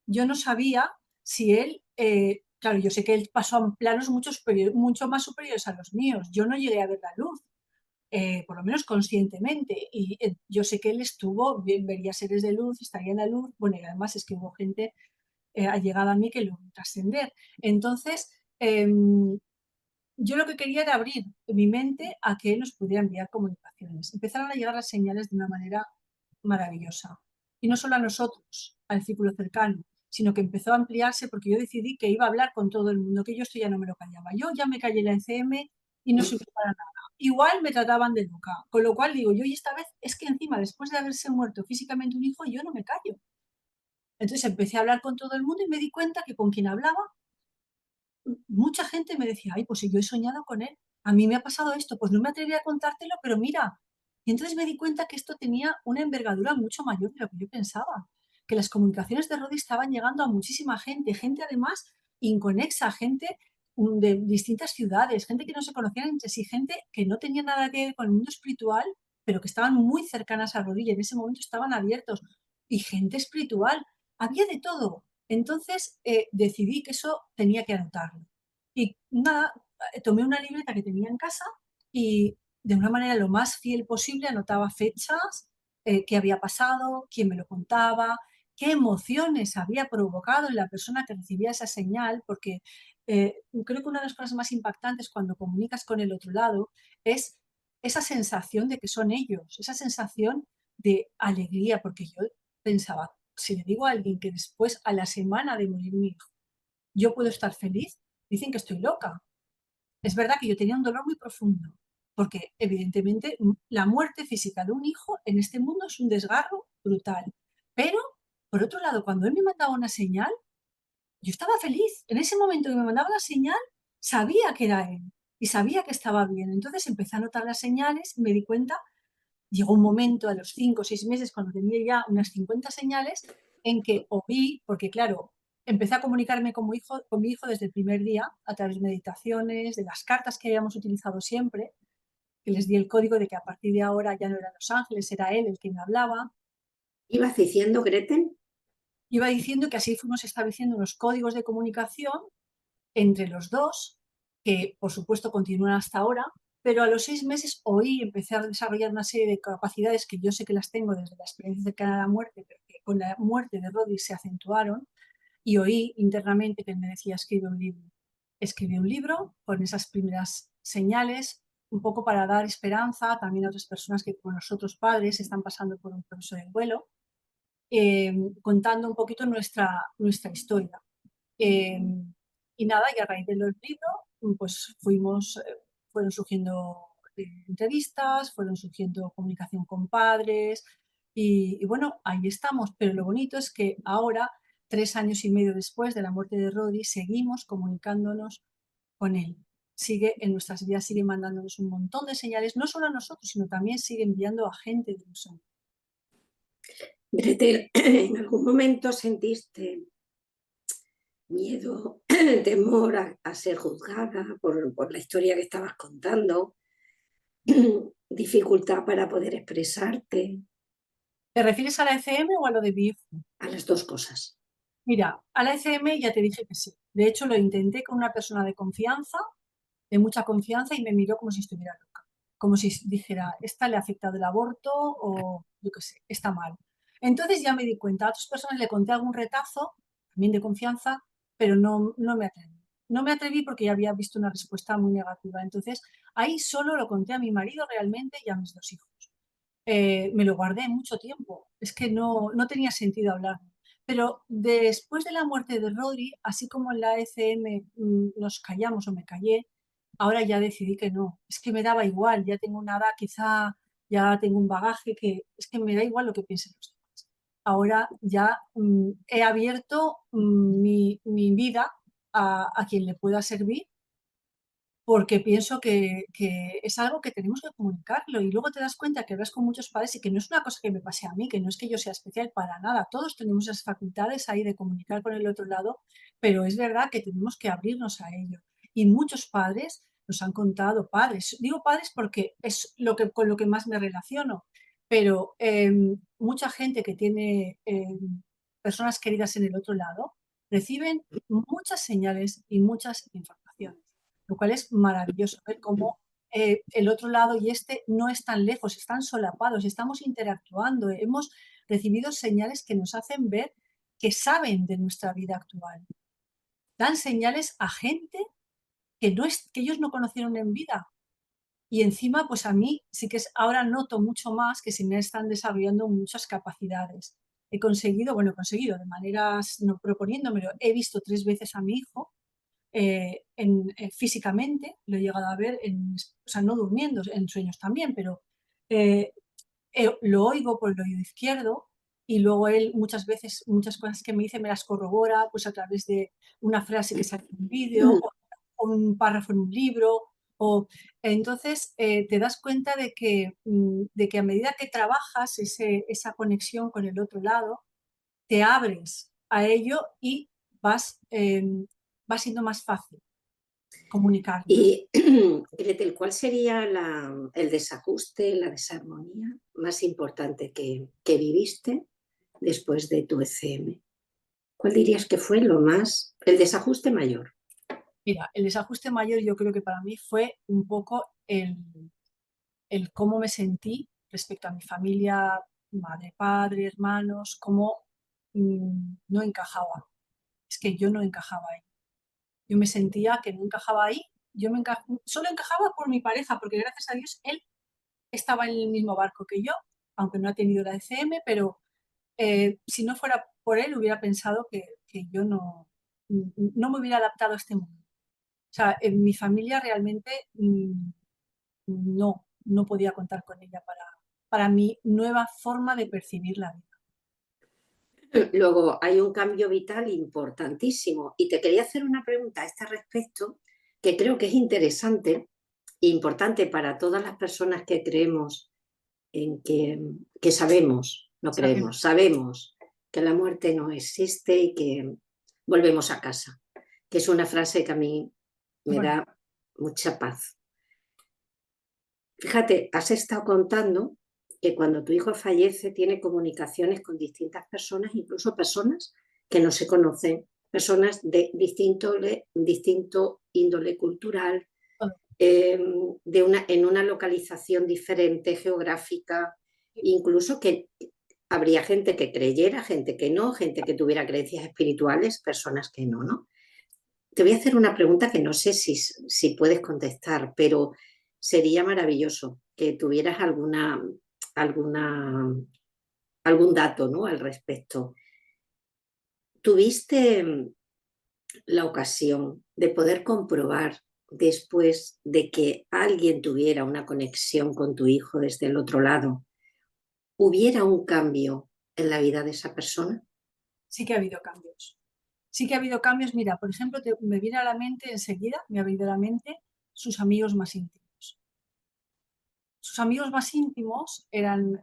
yo no sabía si él, claro, yo sé que él pasó a planos mucho más superiores a los míos. Yo no llegué a ver la luz, por lo menos conscientemente. Y yo sé que él estuvo, vería seres de luz, estaría en la luz. Bueno, y además es que hubo gente allegada a mí que lo trascender. Entonces, yo lo que quería era abrir mi mente a que él nos pudiera enviar comunicaciones. Empezaron a llegar las señales de una manera maravillosa. Y no solo a nosotros, al círculo cercano, sino que empezó a ampliarse porque yo decidí que iba a hablar con todo el mundo, que yo esto ya no me lo callaba. Yo ya me callé la ECM y no sirvió para nada. Igual me trataban de loca, con lo cual digo yo, y esta vez es que encima, después de haberse muerto físicamente un hijo, yo no me callo. Entonces empecé a hablar con todo el mundo y me di cuenta que con quien hablaba mucha gente me decía, ay, pues si yo he soñado con él, a mí me ha pasado esto, pues no me atreví a contártelo, pero mira. Y entonces me di cuenta que esto tenía una envergadura mucho mayor de lo que yo pensaba, que las comunicaciones de Rodi estaban llegando a muchísima gente, gente además inconexa, gente de distintas ciudades, gente que no se conocían entre sí, gente que no tenía nada que ver con el mundo espiritual, pero que estaban muy cercanas a Rodi y en ese momento estaban abiertos, y gente espiritual, había de todo. Entonces decidí que eso tenía que anotarlo. Y nada, tomé una libreta que tenía en casa y de una manera lo más fiel posible anotaba fechas, qué había pasado, quién me lo contaba, qué emociones había provocado en la persona que recibía esa señal, porque creo que una de las cosas más impactantes cuando comunicas con el otro lado es esa sensación de que son ellos, esa sensación de alegría, porque yo pensaba, si le digo a alguien que después, a la semana de morir mi hijo, yo puedo estar feliz, dicen que estoy loca. Es verdad que yo tenía un dolor muy profundo, porque evidentemente la muerte física de un hijo en este mundo es un desgarro brutal. Pero, por otro lado, cuando él me mandaba una señal, yo estaba feliz. En ese momento que me mandaba la señal, sabía que era él y sabía que estaba bien. Entonces empecé a notar las señales y me di cuenta. Llegó un momento a los 5 o 6 meses, cuando tenía ya unas 50 señales, en que oí, porque claro, empecé a comunicarme con mi hijo desde el primer día, a través de meditaciones, de las cartas que habíamos utilizado siempre, que les di el código de que a partir de ahora ya no eran los ángeles, era él el que me hablaba. ¿Ibas diciendo, Gretel? Iba diciendo que así fuimos estableciendo unos códigos de comunicación entre los dos, que por supuesto continúan hasta ahora, pero a los 6 meses oí, empecé a desarrollar una serie de capacidades que yo sé que las tengo desde la experiencia cercana a la muerte, pero que con la muerte de Rodri se acentuaron, y oí internamente que él me decía, escribe un libro. Escribí un libro con esas primeras señales, un poco para dar esperanza también a otras personas que con nosotros padres están pasando por un proceso de duelo, contando un poquito nuestra historia. Eh, y nada, y a raíz del libro, pues fueron surgiendo entrevistas, fueron surgiendo comunicación con padres y bueno, ahí estamos. Pero lo bonito es que ahora, 3 años y medio después de la muerte de Rodri, seguimos comunicándonos con él. sigue en nuestras vidas, sigue mandándonos un montón de señales, no solo a nosotros, sino también sigue enviando a gente de nosotros. Gretel, ¿en algún momento sentiste miedo, temor a ser juzgada por la historia que estabas contando? ¿Dificultad para poder expresarte? ¿Te refieres a la ECM o a lo de mi hijo? A las dos cosas. Mira, a la ECM ya te dije que sí. De hecho, lo intenté con una persona de confianza, de mucha confianza, y me miró como si estuviera loca. Como si dijera, esta le ha afectado el aborto o yo qué sé, está mal. Entonces ya me di cuenta. A otras personas le conté algún retazo, también de confianza, pero no me atreví. No me atreví porque ya había visto una respuesta muy negativa. Entonces ahí solo lo conté a mi marido realmente y a mis dos hijos. Me lo guardé mucho tiempo. Es que no tenía sentido hablar. Pero después de la muerte de Rodri, así como en la ECM nos callamos o me callé, ahora ya decidí que no. Es que me daba igual, ya tengo una edad, quizá ya tengo un bagaje que es que me da igual lo que piensen los demás. Ahora ya he abierto mi vida a quien le pueda servir porque pienso que es algo que tenemos que comunicarlo y luego te das cuenta que hablas con muchos padres y que no es una cosa que me pase a mí, que no es que yo sea especial para nada, todos tenemos esas facultades ahí de comunicar con el otro lado, pero es verdad que tenemos que abrirnos a ello. Y muchos padres nos han contado, padres, digo padres porque es con lo que más me relaciono, pero mucha gente que tiene personas queridas en el otro lado reciben muchas señales y muchas informaciones, lo cual es maravilloso ver cómo el otro lado y este no están lejos, están solapados, estamos interactuando, hemos recibido señales que nos hacen ver que saben de nuestra vida actual. Dan señales a gente que ellos no conocieron en vida. Y encima, pues a mí sí que ahora noto mucho más que se me están desarrollando muchas capacidades. He conseguido, bueno, he conseguido de maneras, no proponiéndomelo, he visto 3 veces a mi hijo físicamente, lo he llegado a ver, o sea, no durmiendo, en sueños también, pero eh, lo oigo por el oído izquierdo y luego él muchas veces, muchas cosas que me dice me las corrobora pues a través de una frase que sale en un vídeo o un párrafo en un libro. Entonces te das cuenta de que a medida que trabajas esa conexión con el otro lado, te abres a ello y va siendo más fácil comunicarlo. Y, Gretel, ¿cuál sería el desajuste, la desarmonía más importante que viviste después de tu ECM? ¿Cuál dirías que fue el desajuste mayor? Mira, el desajuste mayor yo creo que para mí fue un poco el cómo me sentí respecto a mi familia, madre, padre, hermanos, cómo no encajaba. Es que yo no encajaba ahí. Yo me sentía que no encajaba ahí. Solo encajaba por mi pareja, porque gracias a Dios él estaba en el mismo barco que yo, aunque no ha tenido la ECM, pero si no fuera por él hubiera pensado que yo no me hubiera adaptado a este mundo. O sea, en mi familia realmente no podía contar con ella para mi nueva forma de percibir la vida. Luego hay un cambio vital importantísimo y te quería hacer una pregunta a este respecto que creo que es interesante e importante para todas las personas que creemos en que sabemos, no Sabemos. creemos, sabemos que la muerte no existe y que volvemos a casa, que es una frase que a mí me Bueno, da mucha paz. Fíjate, has estado contando que cuando tu hijo fallece tiene comunicaciones con distintas personas, incluso personas que no se conocen, personas de distinto índole cultural, todo. en una localización diferente, geográfica, incluso que habría gente que creyera, gente que no, gente que tuviera creencias espirituales, personas que no, ¿no? Te voy a hacer una pregunta que no sé si puedes contestar, pero sería maravilloso que tuvieras alguna, algún dato, ¿no?, al respecto. ¿Tuviste la ocasión de poder comprobar después de que alguien tuviera una conexión con tu hijo desde el otro lado, hubiera un cambio en la vida de esa persona? Sí que ha habido cambios. Sí que ha habido cambios. Mira, por ejemplo, me viene a la mente enseguida, me ha venido a la mente sus amigos más íntimos. Sus amigos más íntimos eran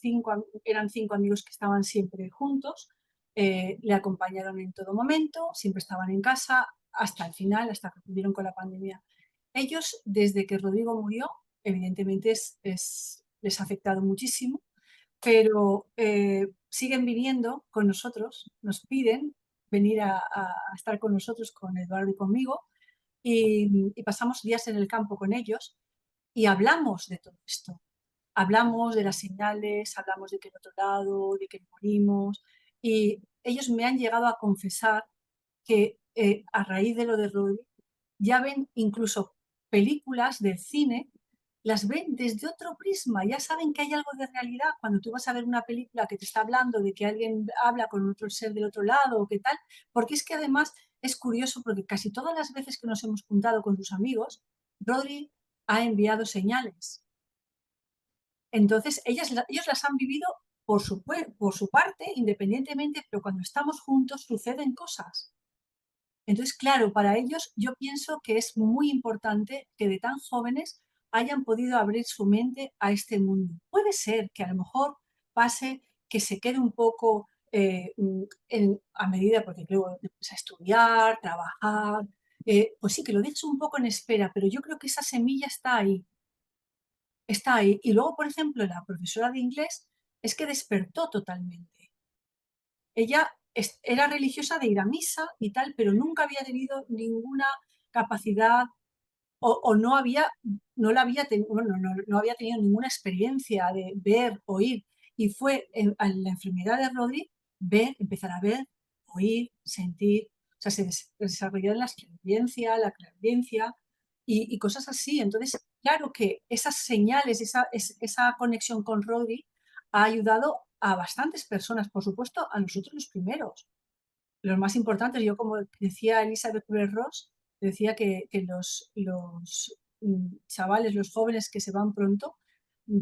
cinco amigos que estaban siempre juntos, le acompañaron en todo momento, siempre estaban en casa, hasta el final, hasta que pudieron con la pandemia. Ellos, desde que Rodrigo murió, evidentemente les ha afectado muchísimo, pero siguen viniendo con nosotros, nos piden venir a estar con nosotros, con Eduardo y conmigo, y pasamos días en el campo con ellos y hablamos de todo esto. Hablamos de las señales, hablamos de que el otro lado, de que morimos, y ellos me han llegado a confesar que a raíz de lo de Rodri ya ven incluso películas del cine, las ven desde otro prisma, ya saben que hay algo de realidad. Cuando tú vas a ver una película que te está hablando de que alguien habla con otro ser del otro lado o qué tal, porque es que además es curioso porque casi todas las veces que nos hemos juntado con sus amigos, Rodri ha enviado señales. Entonces, ellos las han vivido por su parte, independientemente, pero cuando estamos juntos suceden cosas. Entonces, claro, para ellos yo pienso que es muy importante que de tan jóvenes hayan podido abrir su mente a este mundo. Puede ser que a lo mejor pase que se quede un poco a medida, porque luego empieza a estudiar, trabajar, pues sí, que lo dejes un poco en espera, pero yo creo que esa semilla está ahí, está ahí. Y luego, por ejemplo, la profesora de inglés es que despertó totalmente. Ella era religiosa de ir a misa y tal, pero nunca había tenido ninguna capacidad o no, bueno, no había tenido ninguna experiencia de ver, oír. Y fue a la enfermedad de Rodri empezar a ver, oír, sentir. O sea, se desarrolló la clarividencia y cosas así. Entonces, claro que esas señales, esa conexión con Rodri ha ayudado a bastantes personas, por supuesto, a nosotros los primeros, los más importantes. Yo, como decía Elizabeth Kubler-Ross, decía que los chavales, los jóvenes que se van pronto,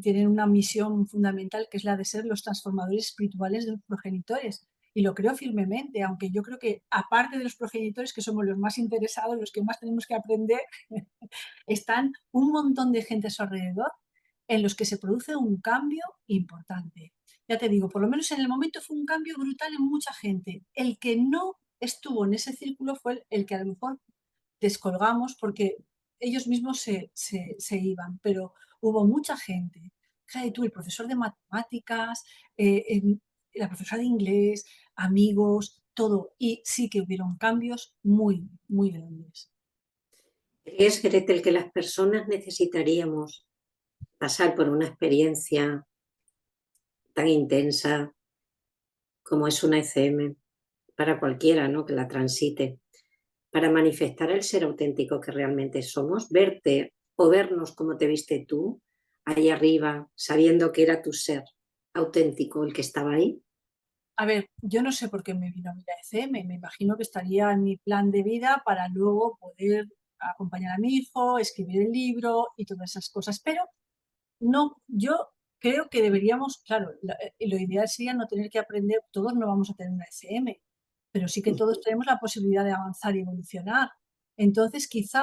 tienen una misión fundamental que es la de ser los transformadores espirituales de los progenitores. Y lo creo firmemente, aunque yo creo que aparte de los progenitores, que somos los más interesados, los que más tenemos que aprender, están un montón de gente a su alrededor en los que se produce un cambio importante. Ya te digo, por lo menos en el momento fue un cambio brutal en mucha gente. El que no estuvo en ese círculo fue el que a lo mejor descolgamos porque ellos mismos se iban, pero hubo mucha gente. Fíjate tú, el profesor de matemáticas, la profesora de inglés, amigos, todo. Y sí que hubieron cambios muy, muy grandes. ¿Crees, Gretel, que las personas necesitaríamos pasar por una experiencia tan intensa como es una ECM para cualquiera, ¿no?, que la transite, para manifestar el ser auténtico que realmente somos, verte o vernos como te viste tú, ahí arriba, sabiendo que era tu ser auténtico el que estaba ahí? A ver, yo no sé por qué me vino a mí la ECM, me imagino que estaría en mi plan de vida para luego poder acompañar a mi hijo, escribir el libro y todas esas cosas, pero no, yo creo que deberíamos, claro, lo ideal sería no tener que aprender, todos no vamos a tener una ECM, pero sí que todos tenemos la posibilidad de avanzar y evolucionar. Entonces, quizá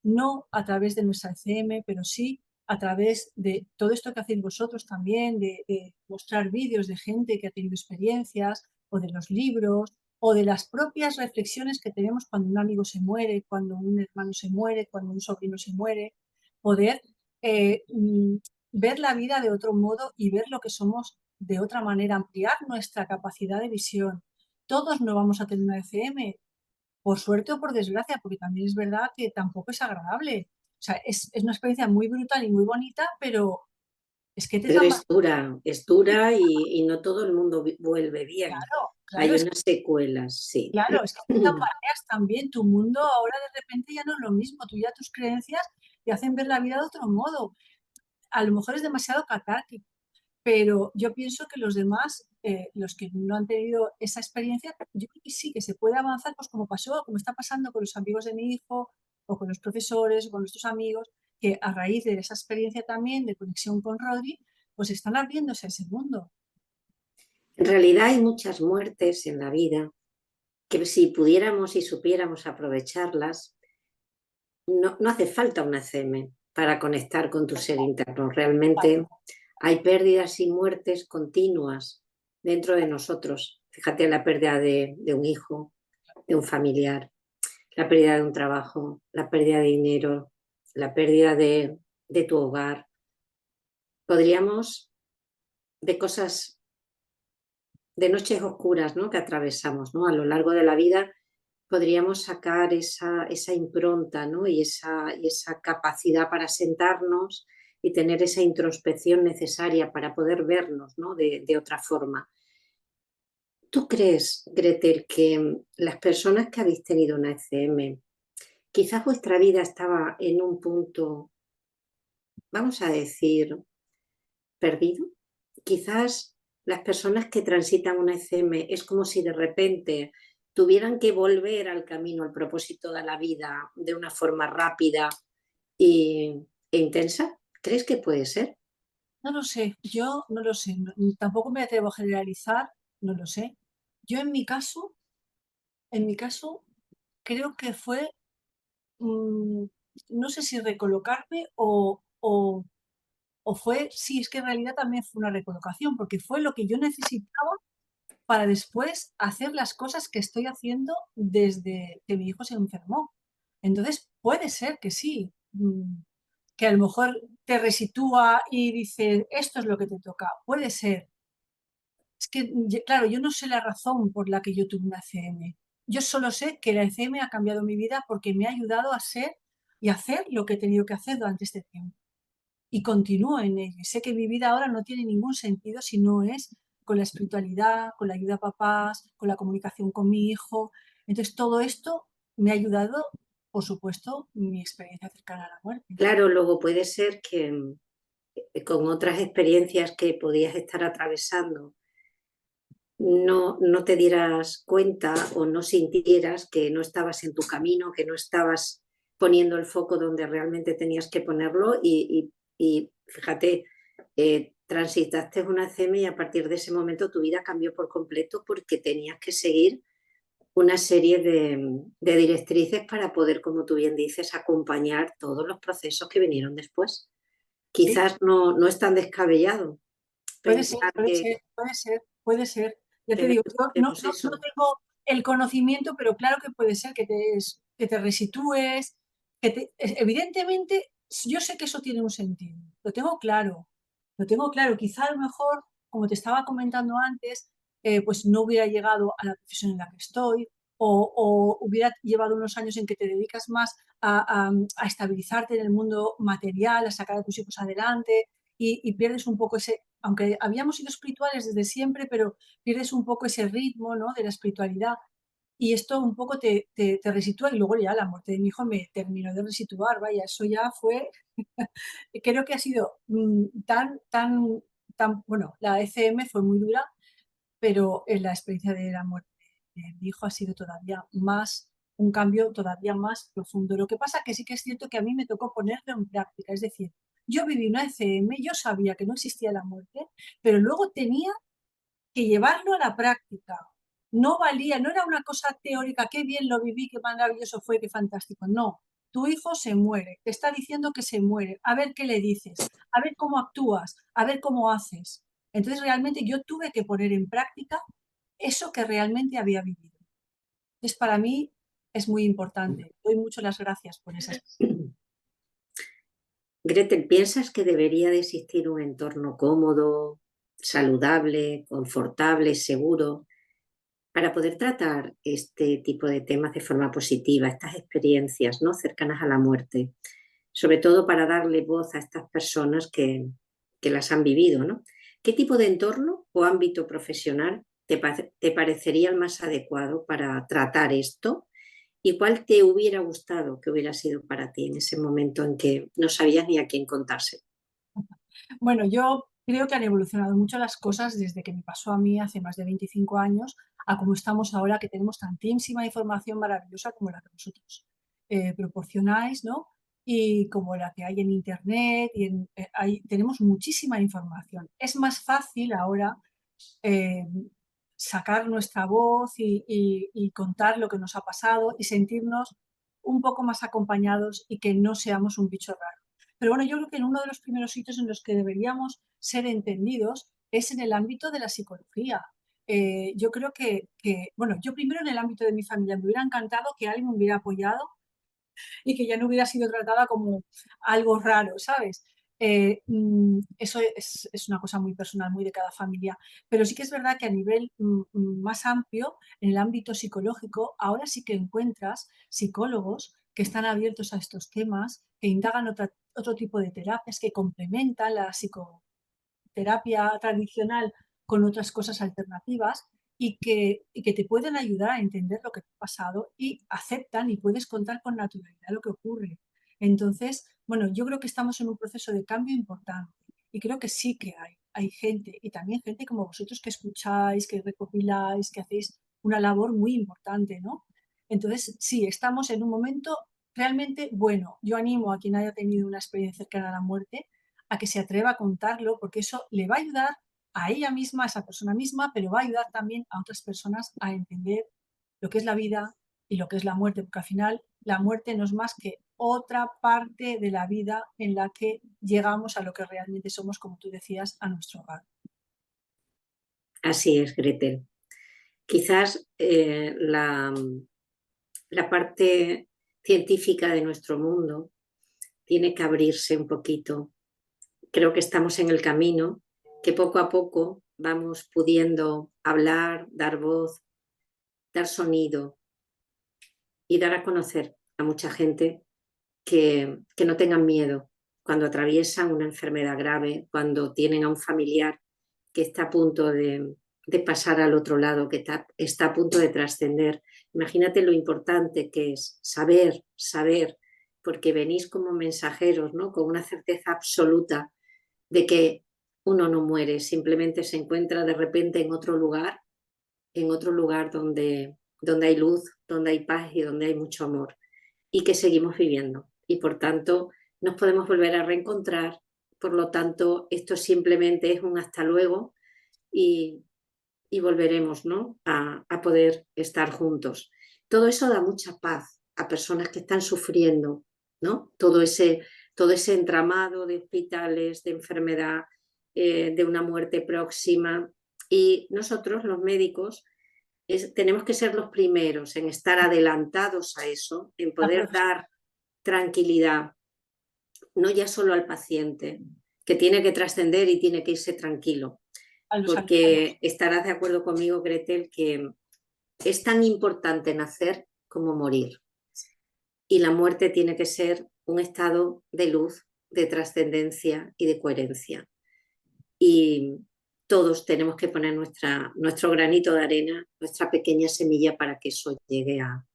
no a través de nuestra ECM, pero sí a través de todo esto que hacéis vosotros también, de mostrar vídeos de gente que ha tenido experiencias, o de los libros, o de las propias reflexiones que tenemos cuando un amigo se muere, cuando un hermano se muere, cuando un sobrino se muere, poder eh, mm, ver la vida de otro modo y ver lo que somos de otra manera, ampliar nuestra capacidad de visión. Todos no vamos a tener una ECM, por suerte o por desgracia, porque también es verdad que tampoco es agradable. O sea, es una experiencia muy brutal y muy bonita, pero es que te Pero tambaleas. es dura y no todo el mundo vuelve bien. Claro, claro, Hay unas secuelas, sí. es que te tambaleas también. Tu mundo ahora de repente ya no es lo mismo. Tú ya tus creencias te hacen ver la vida de otro modo. A lo mejor es demasiado catártico, pero yo pienso que los demás, los que no han tenido esa experiencia, yo creo que sí, que se puede avanzar, pues como pasó, como está pasando con los amigos de mi hijo, o con los profesores, o con nuestros amigos, que a raíz de esa experiencia también de conexión con Rodri, pues están abriéndose a ese mundo. En realidad hay muchas muertes en la vida que si pudiéramos y supiéramos aprovecharlas, no hace falta una ECM para conectar con tu ser interno. Realmente hay pérdidas y muertes continuas dentro de nosotros. Fíjate la pérdida de un hijo, de un familiar, la pérdida de un trabajo, la pérdida de dinero, la pérdida de tu hogar. Podríamos, de cosas, de noches oscuras, ¿no?, que atravesamos, ¿no?, a lo largo de la vida, podríamos sacar esa impronta, ¿no?, y esa capacidad para sentarnos y tener esa introspección necesaria para poder vernos, ¿no?, de otra forma. ¿Tú crees, Gretel, que las personas que habéis tenido una ECM, quizás vuestra vida estaba en un punto, vamos a decir, perdido? Quizás las personas que transitan una ECM es como si de repente tuvieran que volver al camino, al propósito de la vida de una forma rápida e intensa. ¿Crees que puede ser? No lo sé, yo no lo sé, tampoco me atrevo a generalizar, no lo sé. Yo en mi caso, creo que fue, mm, no sé si recolocarme o fue, sí, es que en realidad también fue una recolocación, porque fue lo que yo necesitaba para después hacer las cosas que estoy haciendo desde que mi hijo se enfermó. Entonces, puede ser que sí, que a lo mejor te resitúa y dice, esto es lo que te toca. Puede ser. Es que, claro, yo no sé la razón por la que yo tuve una ECM. Yo solo sé que la ECM ha cambiado mi vida porque me ha ayudado a ser y hacer lo que he tenido que hacer durante este tiempo. Y continúo en ello. Sé que mi vida ahora no tiene ningún sentido si no es con la espiritualidad, con la ayuda a papás, con la comunicación con mi hijo. Entonces, todo esto me ha ayudado, por supuesto, mi experiencia cercana a la muerte. Claro, luego puede ser que con otras experiencias que podías estar atravesando no te dieras cuenta o no sintieras que no estabas en tu camino, que no estabas poniendo el foco donde realmente tenías que ponerlo y fíjate, transitaste una CM y a partir de ese momento tu vida cambió por completo porque tenías que seguir una serie de directrices para poder, como tú bien dices, acompañar todos los procesos que vinieron después. Sí, Quizás no es tan descabellado puede ser, pensar puede que ser, puede ser, puede ser. Ya te digo, yo tenemos no eso. tengo el conocimiento, pero claro que puede ser que te resitúes, evidentemente, yo sé que eso tiene un sentido, lo tengo claro, lo tengo claro. Quizá a lo mejor, como te estaba comentando antes, pues no hubiera llegado a la profesión en la que estoy, o hubiera llevado unos años en que te dedicas más a estabilizarte en el mundo material, a sacar a tus hijos adelante, y pierdes un poco ese, aunque habíamos sido espirituales desde siempre, pero pierdes un poco ese ritmo, ¿no?, de la espiritualidad, y esto un poco te resitúa, y luego ya la muerte de mi hijo me terminó de resituar, vaya, eso ya fue, creo que ha sido bueno, la ECM fue muy dura, pero en la experiencia de la muerte de mi hijo ha sido todavía más, un cambio todavía más profundo. Lo que pasa que sí que es cierto que a mí me tocó ponerlo en práctica, es decir, yo viví una ECM, yo sabía que no existía la muerte, pero luego tenía que llevarlo a la práctica. No valía, no era una cosa teórica, qué bien lo viví, qué maravilloso fue, qué fantástico. No, tu hijo se muere, te está diciendo que se muere, a ver qué le dices, a ver cómo actúas, a ver cómo haces. Entonces realmente yo tuve que poner en práctica eso que realmente había vivido. Entonces para mí es muy importante. Doy mucho las gracias por esas. Gretel, ¿piensas que debería de existir un entorno cómodo, saludable, confortable, seguro, para poder tratar este tipo de temas de forma positiva, estas experiencias, ¿no?, cercanas a la muerte? Sobre todo para darle voz a estas personas que las han vivido, ¿no? ¿Qué tipo de entorno o ámbito profesional te parecería el más adecuado para tratar esto? ¿Y cuál te hubiera gustado que hubiera sido para ti en ese momento en que no sabías ni a quién contarse? Bueno, yo creo que han evolucionado mucho las cosas desde que me pasó a mí hace más de 25 años a como estamos ahora, que tenemos tantísima información maravillosa como la que vosotros proporcionáis, ¿no? Y como la que hay en Internet, tenemos muchísima información. Es más fácil ahora eh, sacar nuestra voz y contar lo que nos ha pasado y sentirnos un poco más acompañados y que no seamos un bicho raro. Pero bueno, yo creo que en uno de los primeros sitios en los que deberíamos ser entendidos es en el ámbito de la psicología. Yo creo bueno, yo primero en el ámbito de mi familia me hubiera encantado que alguien me hubiera apoyado y que ya no hubiera sido tratada como algo raro, ¿sabes? Eso es una cosa muy personal, muy de cada familia, pero sí que es verdad que a nivel más amplio, en el ámbito psicológico, ahora sí que encuentras psicólogos que están abiertos a estos temas, que indagan otro tipo de terapias, que complementan la psicoterapia tradicional con otras cosas alternativas y que te pueden ayudar a entender lo que te ha pasado y aceptan y puedes contar con naturalidad lo que ocurre. Entonces, bueno, yo creo que estamos en un proceso de cambio importante y creo que sí que hay gente y también gente como vosotros que escucháis, que recopiláis, que hacéis una labor muy importante, ¿no? Entonces, sí, estamos en un momento realmente bueno. Yo animo a quien haya tenido una experiencia cercana a la muerte a que se atreva a contarlo porque eso le va a ayudar a ella misma, a esa persona misma, pero va a ayudar también a otras personas a entender lo que es la vida y lo que es la muerte, porque al final la muerte no es más que otra parte de la vida en la que llegamos a lo que realmente somos, como tú decías, a nuestro hogar. Así es, Gretel. Quizás la parte científica de nuestro mundo tiene que abrirse un poquito. Creo que estamos en el camino, que poco a poco vamos pudiendo hablar, dar voz, dar sonido y dar a conocer a mucha gente que no tengan miedo cuando atraviesan una enfermedad grave, cuando tienen a un familiar que está a punto de pasar al otro lado, que está a punto de trascender. Imagínate lo importante que es saber, porque venís como mensajeros, ¿no? Con una certeza absoluta de que uno no muere, simplemente se encuentra de repente en otro lugar donde hay luz, donde hay paz y donde hay mucho amor y que seguimos viviendo. Y por tanto, nos podemos volver a reencontrar. Por lo tanto, esto simplemente es un hasta luego y, y volveremos, ¿no? a poder estar juntos. Todo eso da mucha paz a personas que están sufriendo, ¿no? Todo ese entramado de hospitales, de enfermedad, de una muerte próxima. Y nosotros, los médicos, tenemos que ser los primeros en estar adelantados a eso, en La poder profesión, dar tranquilidad, no ya solo al paciente, que tiene que trascender y tiene que irse tranquilo, a los sanitarios. porque estarás de acuerdo conmigo, Gretel, que es tan importante nacer como morir. Y la muerte tiene que ser un estado de luz, de trascendencia y de coherencia. Y todos tenemos que poner nuestro granito de arena, nuestra pequeña semilla para que eso llegue a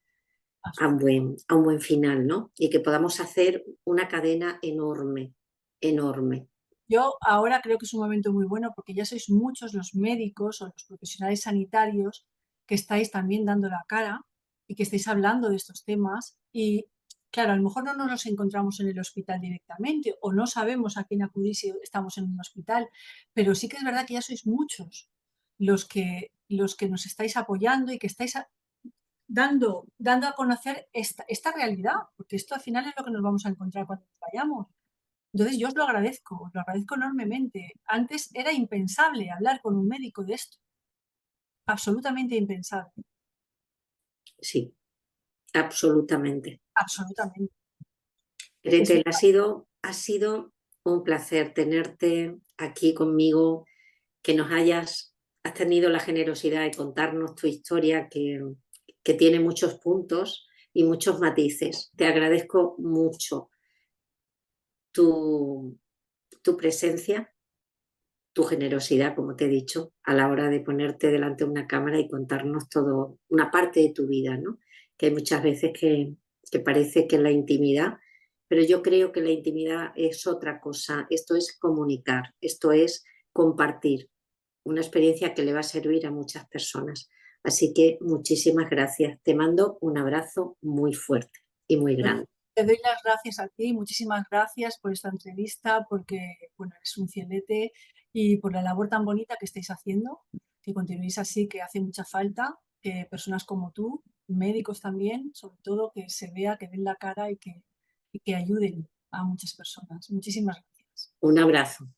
un buen final, ¿no? Y que podamos hacer una cadena enorme, enorme. Yo ahora creo que es un momento muy bueno porque ya sois muchos los médicos o los profesionales sanitarios que estáis también dando la cara y que estáis hablando de estos temas y claro, a lo mejor no nos encontramos en el hospital directamente o no sabemos a quién acudir si estamos en un hospital, pero sí que es verdad que ya sois muchos los que nos estáis apoyando y que estáis dando a conocer esta realidad, porque esto al final es lo que nos vamos a encontrar cuando nos vayamos. Entonces yo os lo agradezco enormemente. Antes era impensable hablar con un médico de esto, absolutamente impensable, Sí, absolutamente. absolutamente. Es Gretel, verdad. ha sido un placer tenerte aquí conmigo, que has tenido la generosidad de contarnos tu historia que tiene muchos puntos y muchos matices. Te agradezco mucho tu, tu presencia, tu generosidad, como te he dicho, a la hora de ponerte delante de una cámara y contarnos todo, una parte de tu vida, ¿no? Que hay muchas veces que parece que es la intimidad, pero yo creo que la intimidad es otra cosa. Esto es comunicar, esto es compartir una experiencia que le va a servir a muchas personas. Así que muchísimas gracias. Te mando un abrazo muy fuerte y muy Bueno, grande. te doy las gracias a ti, muchísimas gracias por esta entrevista, porque bueno, eres un cielete y por la labor tan bonita que estáis haciendo, que continuéis así, que hace mucha falta que personas como tú médicos también, sobre todo que se vea, que den la cara y que ayuden a muchas personas. Muchísimas gracias. Un abrazo.